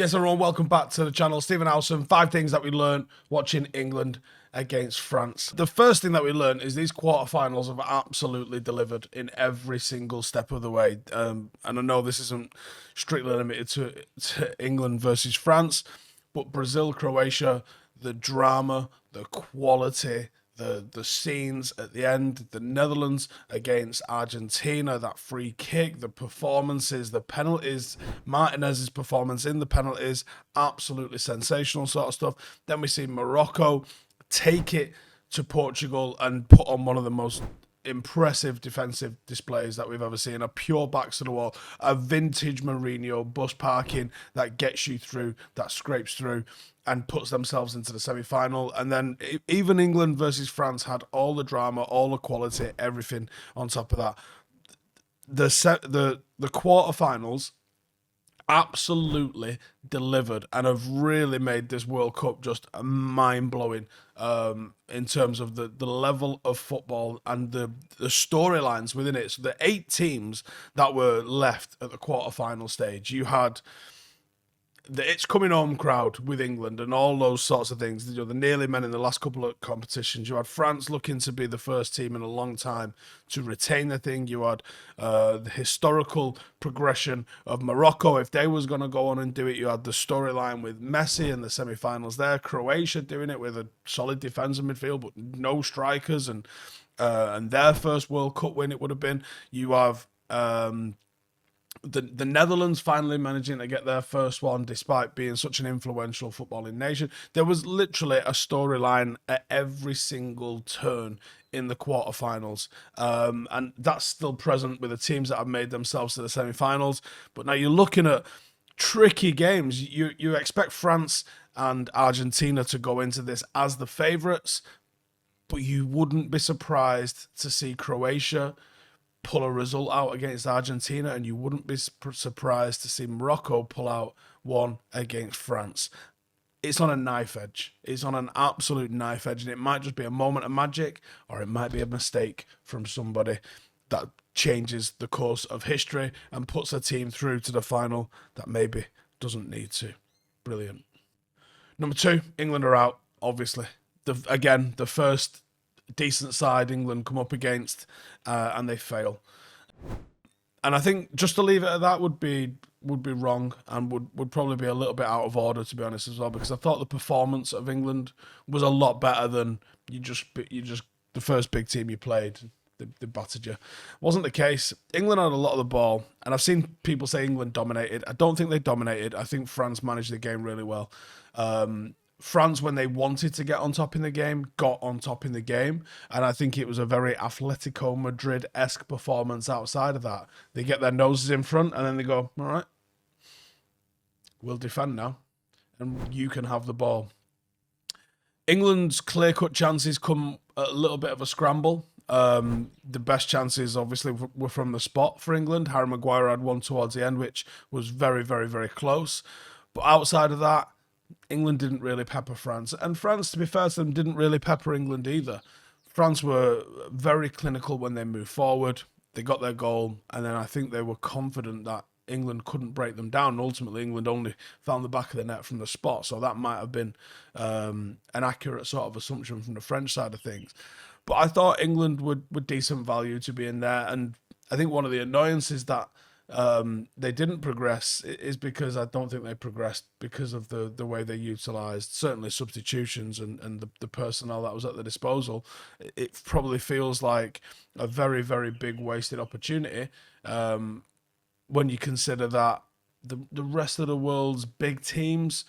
Yes, everyone, welcome back to the channel. Stephen Howson, 5 things that we learned watching England against France. The first thing that we learned is these quarterfinals have absolutely delivered in every single step of the way. And I know this isn't strictly limited to England versus France, but Brazil, Croatia, the drama, the quality, the scenes at the end, the Netherlands against Argentina, that free kick, the performances, the penalties, Martinez's performance in the penalties, absolutely sensational sort of stuff. Then we see Morocco take it to Portugal and put on one of the most impressive defensive displays that we've ever seen. A pure backs to the wall, a vintage Mourinho bus parking that gets you through, that scrapes through and puts themselves into the semi-final. And then even England versus France had all the drama, all the quality, everything on top of that. The quarterfinals absolutely delivered and have really made this World Cup just mind-blowing in terms of the level of football and the storylines within it. So the 8 teams that were left at the quarterfinal stage, you had the It's Coming Home crowd with England and all those sorts of things. You know, the nearly men in the last couple of competitions. You had France looking to be the first team in a long time to retain the thing. You had the historical progression of Morocco. If they was going to go on and do it, you had the storyline with Messi in the semi-finals there. Croatia doing it with a solid defensive midfield, but no strikers, and their first World Cup win it would have been. You have the Netherlands finally managing to get their first one despite being such an influential footballing nation. There was literally a storyline at every single turn in the quarterfinals, and that's still present with the teams that have made themselves to the semi-finals. But now you're looking at tricky games. You expect France and Argentina to go into this as the favourites, but you wouldn't be surprised to see Croatia pull a result out against Argentina, and you wouldn't be surprised to see Morocco pull out one against France. It's on a knife edge. It's on an absolute knife edge, and it might just be a moment of magic, or it might be a mistake from somebody that changes the course of history and puts a team through to the final that maybe doesn't need to. Brilliant. Number 2, England are out, obviously. Again, the first decent side England come up against, and they fail. And I think just to leave it at that would be wrong, and would probably be a little bit out of order, to be honest, as well, because I thought the performance of England was a lot better than you just the first big team you played, they battered you. Wasn't the case. England had a lot of the ball, and I've seen people say England dominated. I don't think they dominated. I think France managed the game really well. France, when they wanted to get on top in the game, got on top in the game. And I think it was a very Atletico Madrid-esque performance outside of that. They get their noses in front and then they go, all right, we'll defend now and you can have the ball. England's clear-cut chances come at a little bit of a scramble. The best chances, obviously, were from the spot for England. Harry Maguire had one towards the end, which was very, very, very close. But outside of that, England didn't really pepper France. And France, to be fair to them, didn't really pepper England either. France were very clinical when they moved forward. They got their goal, and then I think they were confident that England couldn't break them down. And ultimately, England only found the back of the net from the spot. So that might have been an accurate sort of assumption from the French side of things. But I thought England would decent value to be in there. And I think one of the annoyances that they didn't progress is because I don't think they progressed because of the way they utilised certainly substitutions and the personnel that was at their disposal. It probably feels like a very, very big wasted opportunity when you consider that the rest of the world's big teams,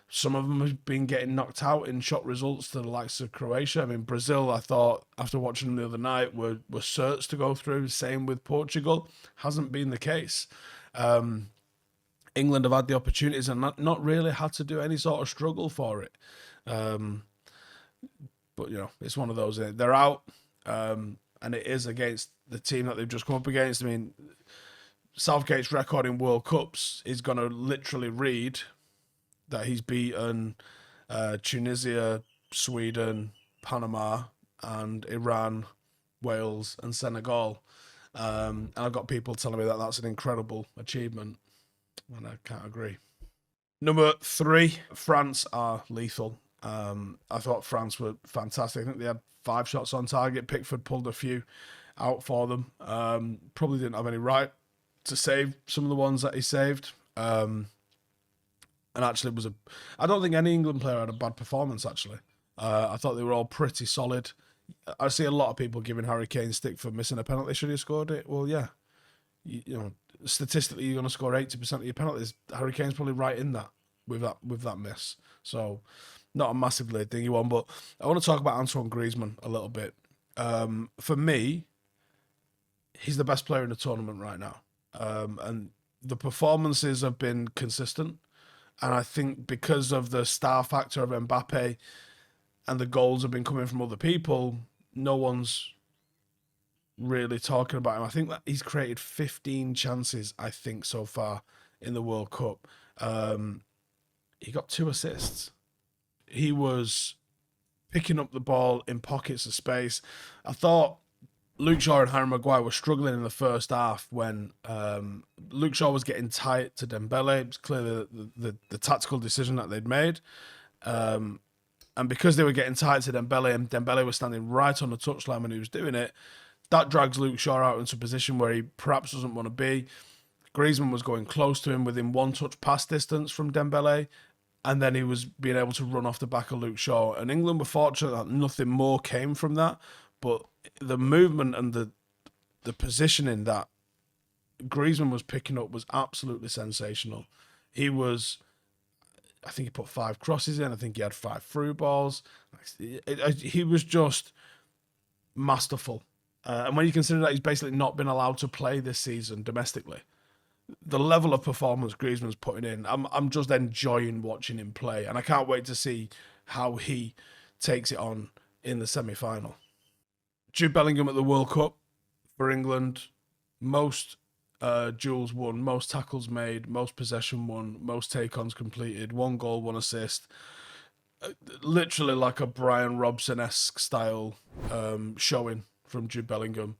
some of them have been getting knocked out in shot results to the likes of Croatia. I mean, Brazil, I thought, after watching them the other night, were certs to go through. Same with Portugal. Hasn't been the case. England have had the opportunities and not really had to do any sort of struggle for it. But, you know, it's one of those. They're out, and it is against the team that they've just come up against. I mean, Southgate's record in World Cups is going to literally read that he's beaten Tunisia, Sweden, Panama, and Iran, Wales, and Senegal. And I've got people telling me that that's an incredible achievement, and I can't agree. Number 3, France are lethal. I thought France were fantastic. I think they had 5 shots on target. Pickford pulled a few out for them. Probably didn't have any right to save some of the ones that he saved. And actually, I don't think any England player had a bad performance. Actually, I thought they were all pretty solid. I see a lot of people giving Harry Kane stick for missing a penalty. Should he have scored it? Well, yeah. You know, statistically, you're going to score 80% of your penalties. Harry Kane's probably right in that with that miss. So, not a massively dingy one, but I want to talk about Antoine Griezmann a little bit. For me, he's the best player in the tournament right now, and the performances have been consistent. And I think because of the star factor of Mbappe and the goals have been coming from other people, no one's really talking about him. I think that he's created 15 chances, I think, so far in the World Cup. He got 2 assists. He was picking up the ball in pockets of space. I thought Luke Shaw and Harry Maguire were struggling in the first half when Luke Shaw was getting tight to Dembele. It was clearly the tactical decision that they'd made. And because they were getting tight to Dembele and Dembele was standing right on the touchline when he was doing it, that drags Luke Shaw out into a position where he perhaps doesn't want to be. Griezmann was going close to him within 1-touch pass distance from Dembele, and then he was being able to run off the back of Luke Shaw. And England were fortunate that nothing more came from that, but the movement and the positioning that Griezmann was picking up was absolutely sensational. I think he put 5 crosses in. I think he had 5 through balls. He was just masterful. And when you consider that he's basically not been allowed to play this season domestically, the level of performance Griezmann's putting in, I'm just enjoying watching him play. And I can't wait to see how he takes it on in the semi-final. Jude Bellingham at the World Cup for England, most duels won, most tackles made, most possession won, most take-ons completed, 1 goal, 1 assist. Literally like a Brian Robson-esque style showing from Jude Bellingham.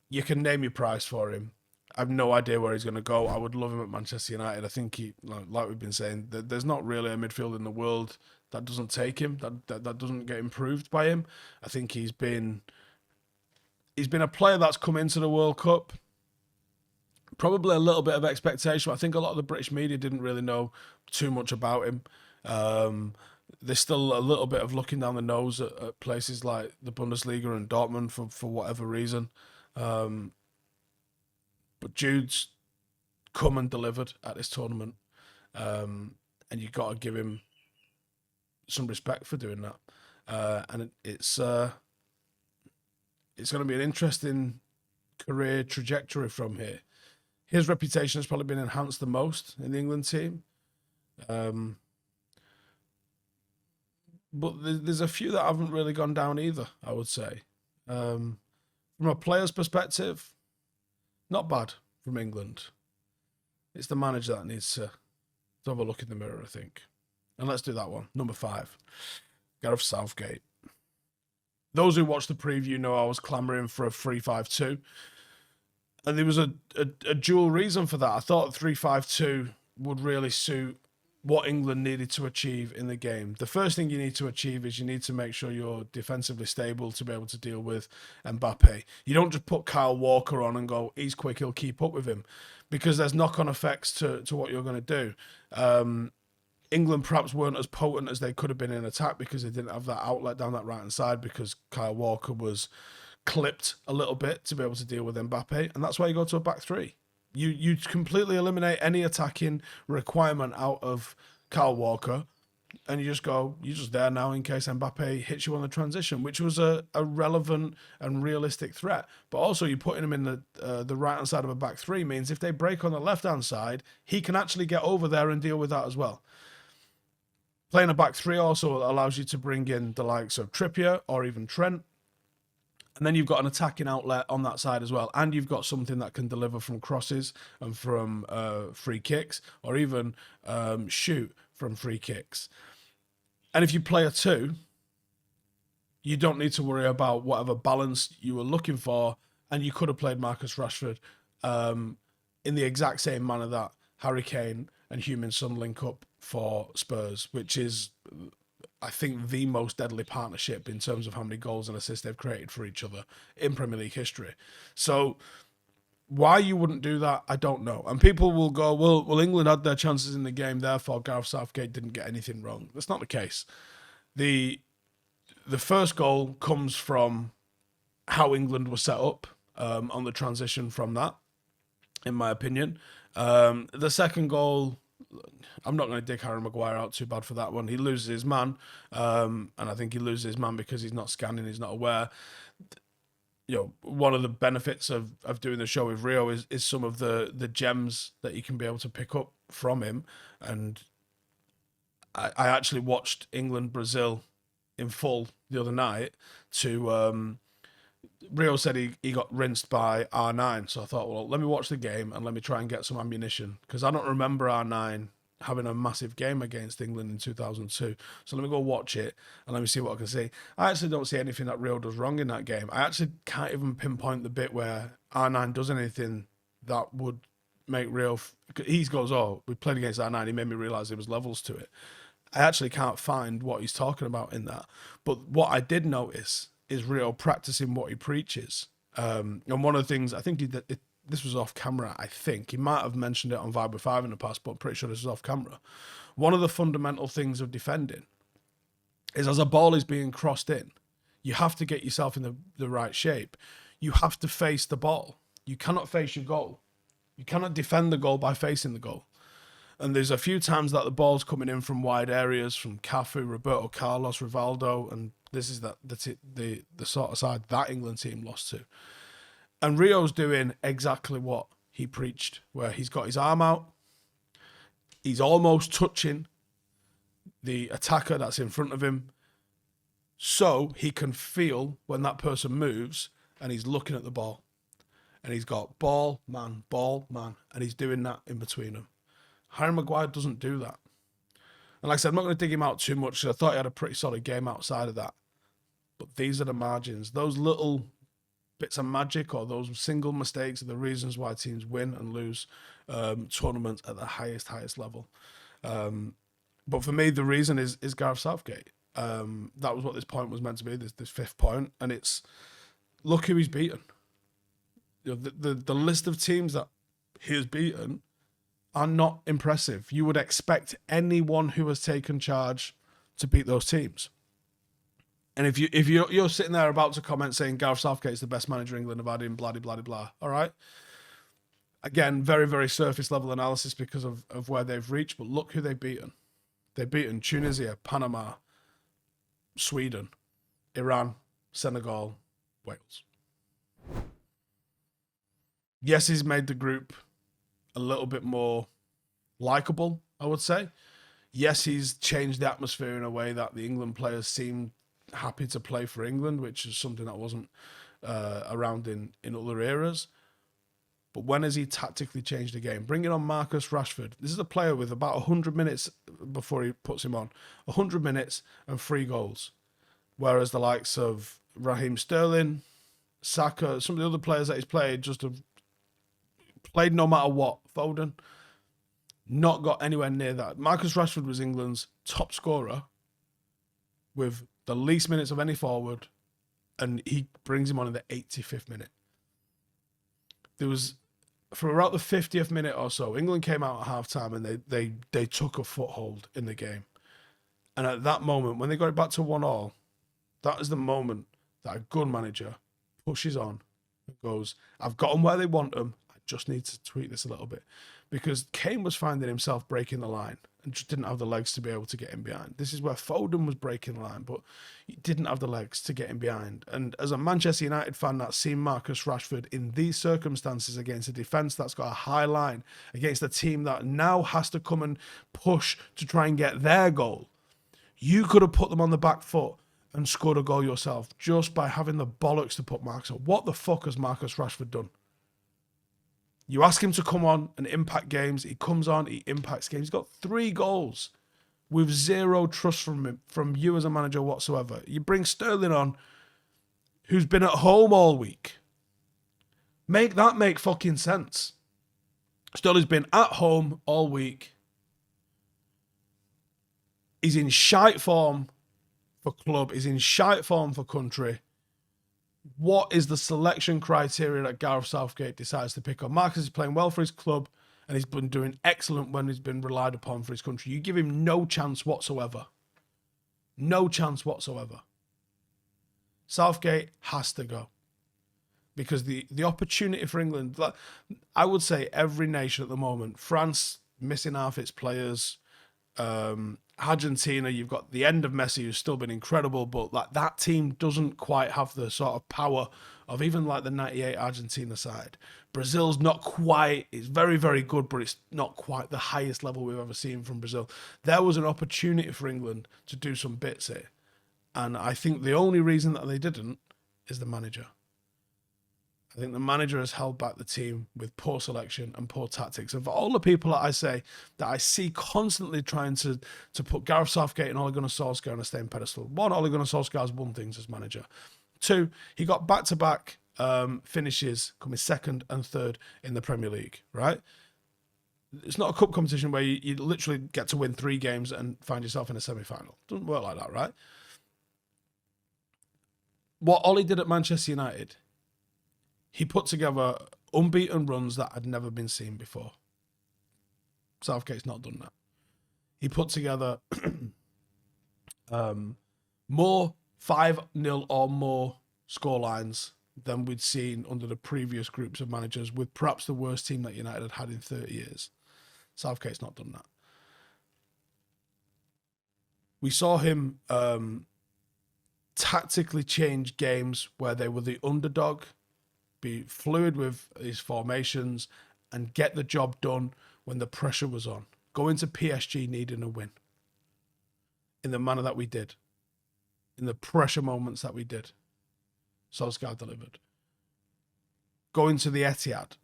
You can name your price for him. I have no idea where he's going to go. I would love him at Manchester United. I think he, like we've been saying, there's not really a midfield in the world that doesn't take him, that doesn't get improved by him. I think he's been a player that's come into the World Cup. Probably a little bit of expectation. I think a lot of the British media didn't really know too much about him. There's still a little bit of looking down the nose at places like the Bundesliga and Dortmund for whatever reason. But Jude's come and delivered at this tournament. And you've got to give him some respect for doing that. And it's going to be an interesting career trajectory from here. His reputation has probably been enhanced the most in the England team. But there's a few that haven't really gone down either, I would say. From a player's perspective, not bad from England. It's the manager that needs to have a look in the mirror, I think. And let's do that one. Number 5, Gareth Southgate. Those who watched the preview know I was clamouring for a 3-5-2. And there was a dual reason for that. I thought 3-5-2 would really suit what England needed to achieve in the game. The first thing you need to achieve is you need to make sure you're defensively stable to be able to deal with Mbappe. You don't just put Kyle Walker on and go, he's quick, he'll keep up with him, because there's knock-on effects to what you're going to do. England perhaps weren't as potent as they could have been in attack because they didn't have that outlet down that right-hand side, because Kyle Walker was clipped a little bit to be able to deal with Mbappe, and that's why you go to a back 3. You completely eliminate any attacking requirement out of Kyle Walker, and you're just there now in case Mbappe hits you on the transition, which was a relevant and realistic threat. But also, you putting him in the right-hand side of a back 3 means if they break on the left-hand side, he can actually get over there and deal with that as well. Playing a back 3 also allows you to bring in the likes of Trippier or even Trent. And then you've got an attacking outlet on that side as well. And you've got something that can deliver from crosses and from free kicks, or even shoot from free kicks. And if you play a 2, you don't need to worry about whatever balance you were looking for. And you could have played Marcus Rashford in the exact same manner that Harry Kane and Heung-min Son link up for Spurs, which is, I think, the most deadly partnership in terms of how many goals and assists they've created for each other in Premier League history. So why you wouldn't do that, I don't know. And people will go, well, England had their chances in the game, therefore Gareth Southgate didn't get anything wrong. That's not the case. The first goal comes from how England was set up on the transition from that, in my opinion. The second goal, I'm not going to dig Harry Maguire out too bad for that one. He loses his man, and I think he loses his man because he's not scanning, he's not aware. One of the benefits of doing the show with Rio is some of the gems that you can be able to pick up from him. And I actually watched England-Brazil in full the other night to... Rio said he got rinsed by R9, so I thought, well, let me watch the game and let me try and get some ammunition, because I don't remember R9 having a massive game against England in 2002. So let me go watch it and let me see what I can see. I actually don't see anything that Rio does wrong in that game. I actually can't even pinpoint the bit where R9 does anything that would make Rio... He goes, oh, we played against R9, he made me realise there was levels to it. I actually can't find what he's talking about in that. But what I did notice is Rio practicing what he preaches. And one of the things, I think this was off camera, I think. He might have mentioned it on Vibe with 5 in the past, but I'm pretty sure this was off camera. One of the fundamental things of defending is, as a ball is being crossed in, you have to get yourself in the right shape. You have to face the ball. You cannot face your goal. You cannot defend the goal by facing the goal. And there's a few times that the ball's coming in from wide areas, from Cafu, Roberto Carlos, Rivaldo, and this is the sort of side that England team lost to. And Rio's doing exactly what he preached, where he's got his arm out, he's almost touching the attacker that's in front of him, so he can feel when that person moves, and he's looking at the ball. And he's got ball, man, and he's doing that in between them. Harry Maguire doesn't do that. And like I said, I'm not going to dig him out too much, because I thought he had a pretty solid game outside of that. But these are the margins. Those little bits of magic or those single mistakes are the reasons why teams win and lose tournaments at the highest level. But for me, the reason is Gareth Southgate. That was what this point was meant to be, this fifth point. And it's, look who he's beaten. The list of teams that he has beaten are not impressive. You would expect anyone who has taken charge to beat those teams. And if you're sitting there about to comment saying Gareth Southgate is the best manager England have had in blah, blah, blah, blah, all right? Again, very, very surface level analysis because of where they've reached, but look who they've beaten. They've beaten Tunisia, Panama, Sweden, Iran, Senegal, Wales. Yes, he's made the group a little bit more likeable, I would say. Yes, he's changed the atmosphere in a way that the England players seem happy to play for England, which is something that wasn't around in other eras. But when has he tactically changed the game? Bringing on Marcus Rashford. This is a player with about 100 minutes before he puts him on. 100 minutes and 3 goals. Whereas the likes of Raheem Sterling, Saka, some of the other players that he's played just have played no matter what. Foden, not got anywhere near that. Marcus Rashford was England's top scorer with the least minutes of any forward, and he brings him on in the 85th minute. There was, for about the 50th minute or so, England came out at half-time and they took a foothold in the game. And at that moment, when they got it back to 1-1, that is the moment that a good manager pushes on and goes, I've got them where they want them, I just need to tweak this a little bit. Because Kane was finding himself breaking the line and just didn't have the legs to be able to get in behind. This is where Foden was breaking the line, but he didn't have the legs to get in behind. And as a Manchester United fan that's seen Marcus Rashford in these circumstances against a defence that's got a high line, against a team that now has to come and push to try and get their goal, you could have put them on the back foot and scored a goal yourself just by having the bollocks to put Marcus on. What the fuck has Marcus Rashford done? You ask him to come on and impact games. He comes on, he impacts games. He's got 3 goals with zero trust from him, from you as a manager whatsoever. You bring Sterling on, who's been at home all week. Make that make fucking sense. Sterling's been at home all week. He's in shite form for club. He's in shite form for country. What is the selection criteria that Gareth Southgate decides to pick on? Marcus is playing well for his club, and he's been doing excellent when he's been relied upon for his country. You give him no chance whatsoever. No chance whatsoever. Southgate has to go. Because the opportunity for England, I would say every nation at the moment, France missing half its players, Argentina, you've got the end of Messi, who's still been incredible, but that team doesn't quite have the sort of power of even like the 98 Argentina side. Brazil's not quite, it's very, very good, but it's not quite the highest level we've ever seen from Brazil. There was an opportunity for England to do some bits here. And I think the only reason that they didn't is the manager. I think the manager has held back the team with poor selection and poor tactics. And for all the people that I say that I see constantly trying to put Gareth Southgate and Ole Gunnar Solskjaer on a same pedestal. One, Ole Gunnar Solskjaer has won things as manager. Two, he got back-to-back finishes, coming second and third in the Premier League, right? It's not a cup competition where you literally get to win 3 games and find yourself in a semi-final. It doesn't work like that, right? What Ole did at Manchester United, he put together unbeaten runs that had never been seen before. Southgate's not done that. He put together more 5-0 or more scorelines than we'd seen under the previous groups of managers, with perhaps the worst team that United had had in 30 years. Southgate's not done that. We saw him tactically change games where they were the underdog, be fluid with his formations, and get the job done when the pressure was on. Go into PSG needing a win in the manner that we did, in the pressure moments that we did. Solskjaer delivered. Go into the Etihad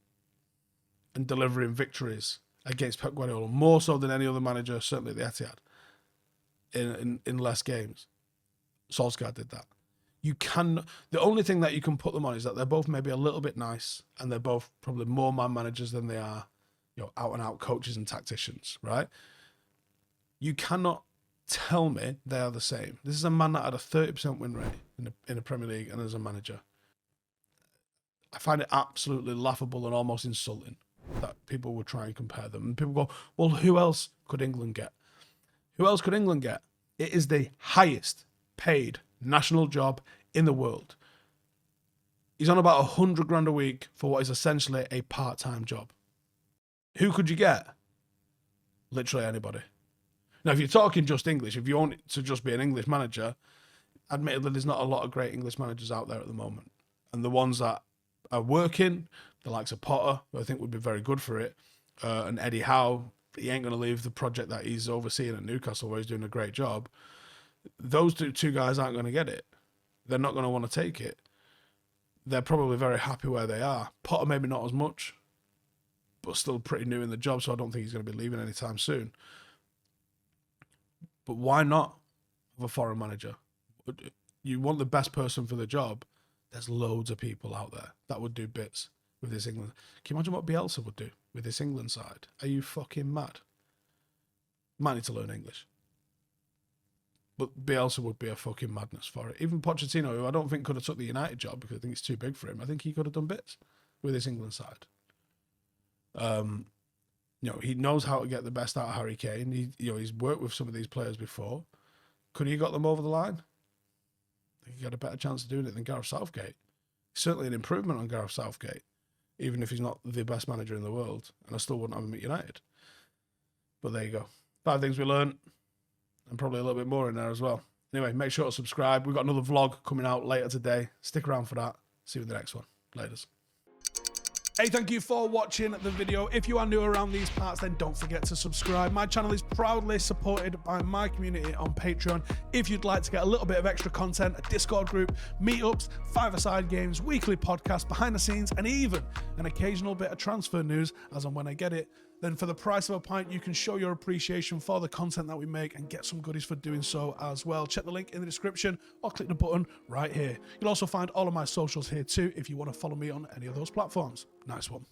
and delivering victories against Pep Guardiola, more so than any other manager, certainly at the Etihad, in less games. Solskjaer did that. The only thing that you can put them on is that they're both maybe a little bit nice, and they're both probably more man managers than they are, out and out coaches and tacticians, right? You cannot tell me they are the same. This is a man that had a 30% win rate in the Premier League and as a manager. I find it absolutely laughable and almost insulting that people would try and compare them. And people go, well, who else could England get? Who else could England get? It is the highest paid national job in the world. He's on about 100 grand a week for what is essentially a part-time job. Who could you get? Literally anybody. Now, if you're talking just English, if you want it to just be an English manager, admittedly, there's not a lot of great English managers out there at the moment. And the ones that are working, the likes of Potter, who I think would be very good for it, and Eddie Howe, he ain't going to leave the project that he's overseeing at Newcastle, where he's doing a great job. Those two guys aren't going to get it. They're not going to want to take it. They're probably very happy where they are. Potter maybe not as much, but still pretty new in the job, so I don't think he's going to be leaving anytime soon. But why not have a foreign manager? You want the best person for the job. There's loads of people out there that would do bits with this England. Can you imagine what Bielsa would do with this England side? Are you fucking mad? Might need to learn English. But Bielsa would be a fucking madness for it. Even Pochettino, who I don't think could have took the United job because I think it's too big for him, I think he could have done bits with this England side. He knows how to get the best out of Harry Kane. He's worked with some of these players before. Could he have got them over the line? I think he had a better chance of doing it than Gareth Southgate. Certainly an improvement on Gareth Southgate, even if he's not the best manager in the world. And I still wouldn't have him at United. But there you go. 5 things we learned, and probably a little bit more in there as well. Anyway, make sure to subscribe. We've got another vlog coming out later today. Stick around for that. See you in the next one. Laters. Hey, thank you for watching the video. If you are new around these parts, then don't forget to subscribe. My channel is proudly supported by my community on Patreon. If you'd like to get a little bit of extra content, a Discord group, meetups, five-a-side games, weekly podcasts, behind the scenes, and even an occasional bit of transfer news as and when I get it, then for the price of a pint, you can show your appreciation for the content that we make and get some goodies for doing so as well. Check the link in the description or click the button right here. You'll also find all of my socials here too if you want to follow me on any of those platforms. Nice one.